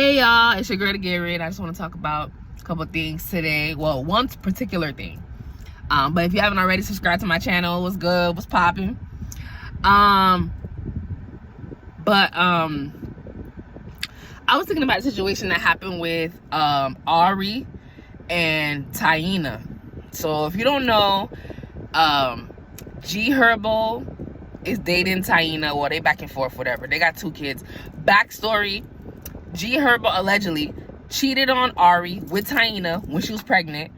Hey y'all, it's your girl Gary, and I just want to talk about a couple things today. Well, one particular thing. But if you haven't already, subscribe to my channel. What's good? What's popping? I was thinking about a situation that happened with ARI and TAINA. So if you don't know, G Herbo is dating TAINA. Well, they back and forth, whatever. They got 2 kids. Backstory: G Herbo allegedly cheated on Ari with TAINA when she was pregnant,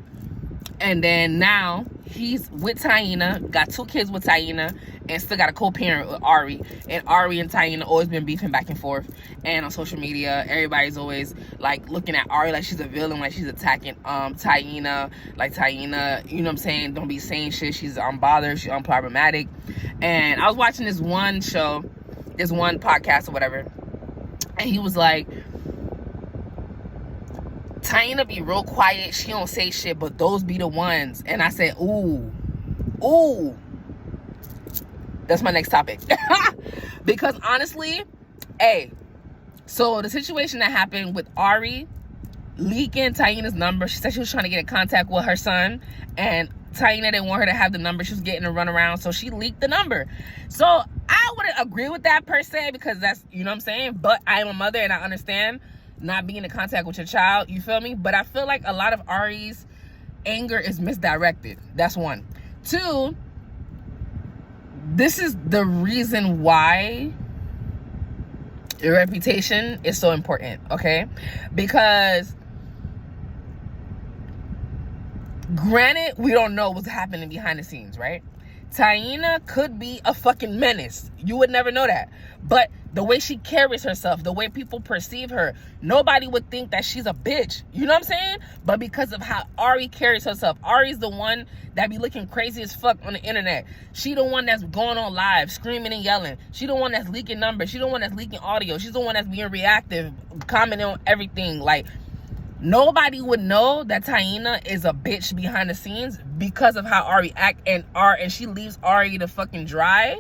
and then now he's with TAINA, got 2 kids with TAINA, and still got a co-parent with Ari. And Ari and TAINA always been beefing back and forth, and on social media everybody's always like looking at Ari like she's a villain, like she's attacking TAINA, like TAINA, you know what I'm saying, don't be saying shit, she's unbothered, she's unproblematic. And I was watching this one show, this one podcast or whatever, and he was like, TAINA be real quiet, she don't say shit, but those be the ones. And I said, ooh, that's my next topic. Because honestly, so the situation that happened with Ari leaking TAINA's number, she said she was trying to get in contact with her son, and TAINA didn't want her to have the number. She was getting a runaround, so she leaked the number. So I wouldn't agree with that per se, because that's, you know what I'm saying, but I am a mother and I understand not being in contact with your child, you feel me? But I feel like a lot of Ari's anger is misdirected. That's one. 2, this is the reason why your reputation is so important, okay? Because granted, we don't know what's happening behind the scenes, right? TAINA could be a fucking menace. You would never know that. But the way she carries herself, the way people perceive her, nobody would think that she's a bitch. You know what I'm saying? But because of how Ari carries herself, Ari's the one that be looking crazy as fuck on the internet. She the one that's going on live, screaming and yelling. She the one that's leaking numbers. She the one that's leaking audio. She's the one that's being reactive, commenting on everything. Like, nobody would know that TAINA is a bitch behind the scenes because of how Ari act, and she leaves Ari to fucking dry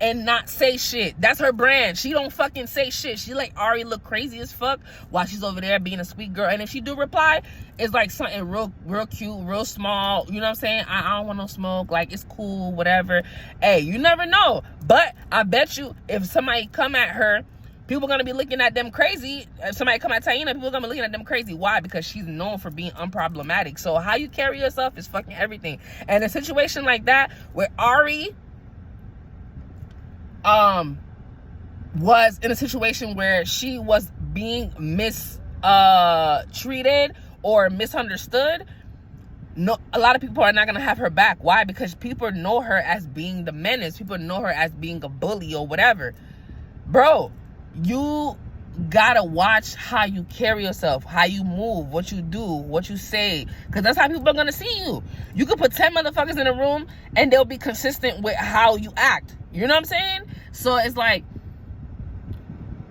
and not say shit. That's her brand. She don't fucking say shit. She let Ari look crazy as fuck while she's over there being a sweet girl. And if she do reply, it's like something real cute, real small. You know what I'm saying? I don't want no smoke. Like, it's cool, whatever. Hey, you never know. But I bet you if somebody come at her, people are going to be looking at them crazy. If somebody come at TAINA, people are going to be looking at them crazy. Why? Because she's known for being unproblematic. So how you carry yourself is fucking everything. And a situation like that where Ari was in a situation where she was being mistreated or misunderstood, no, a lot of people are not going to have her back. Why? Because people know her as being the menace. People know her as being a bully or whatever. Bro, you gotta watch how you carry yourself, how you move, what you do, what you say, because that's how people are gonna see you. You could put 10 motherfuckers in a room and they'll be consistent with how you act. You know what I'm saying? So it's like,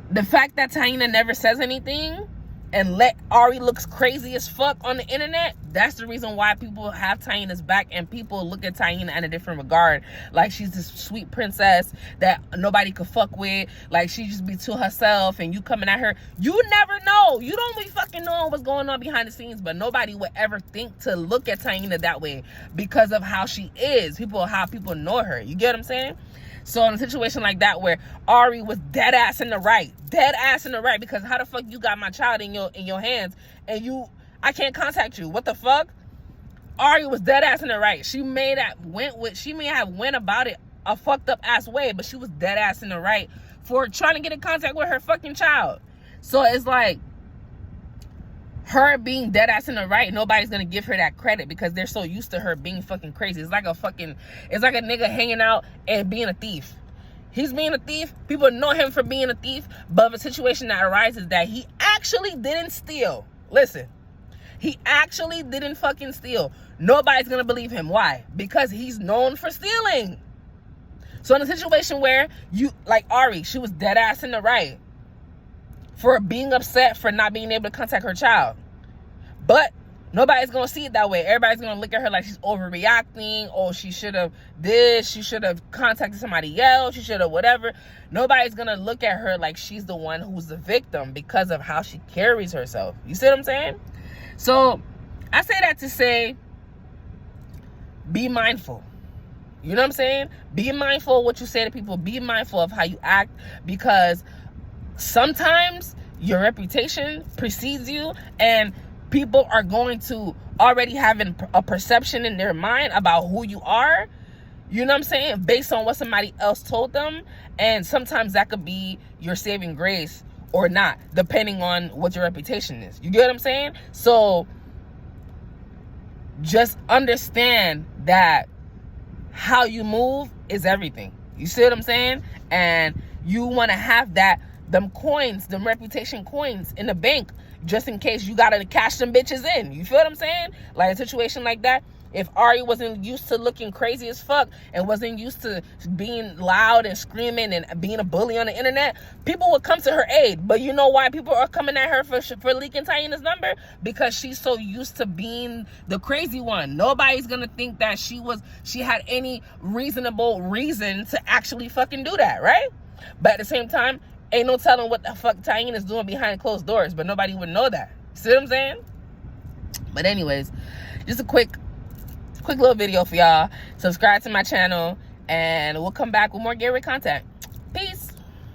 the fact that TAINA never says anything and let Ari looks crazy as fuck on the internet, that's the reason why people have TAINA's back, and people look at TAINA in a different regard. Like she's this sweet princess that nobody could fuck with. Like she just be to herself, and you coming at her. You never know. You don't be fucking knowing what's going on behind the scenes, but nobody would ever think to look at TAINA that way because of how she is. How people know her. You get what I'm saying? So in a situation like that where Ari was dead ass in the right, because how the fuck you got my child in your hands and I can't contact you? What the fuck? Ari was dead ass in the right. She may have went about it a fucked up ass way, but she was dead ass in the right for trying to get in contact with her fucking child. So it's like, her being dead ass in the right, nobody's gonna give her that credit because they're so used to her being fucking crazy. It's like a nigga hanging out and being a thief. He's being a thief. People know him for being a thief. But if a situation that arises that he actually didn't steal, listen, he actually didn't fucking steal, nobody's gonna believe him. Why? Because he's known for stealing. So in a situation where like Ari, she was dead ass in the right for being upset for not being able to contact her child. But Nobody's gonna see it that way. Everybody's gonna look at her like she's overreacting. Oh, she should have this. She should have contacted somebody else. She should have whatever. Nobody's gonna look at her like she's the one who's the victim because of how she carries herself. You see what I'm saying? So I say that to say, be mindful. You know what I'm saying? Be mindful of what you say to people. Be mindful of how you act, because sometimes your reputation precedes you, and people are going to already having a perception in their mind about who you are, you know what I'm saying, based on what somebody else told them. And sometimes that could be your saving grace or not, depending on what your reputation is. You get what I'm saying? So just understand that how you move is everything. You see what I'm saying? And you want to have them coins, them reputation coins in the bank, just in case you gotta cash them bitches in. You feel what I'm saying? Like a situation like that. If Ari wasn't used to looking crazy as fuck and wasn't used to being loud and screaming and being a bully on the internet, people would come to her aid. But you know why people are coming at her for leaking TAINA's number? Because she's so used to being the crazy one. Nobody's gonna think that she had any reasonable reason to actually fucking do that, right? But at the same time, ain't no telling what the fuck TAINA is doing behind closed doors, but nobody would know that. See what I'm saying? But anyways, just a quick little video for y'all. Subscribe to my channel, and we'll come back with more Gary content.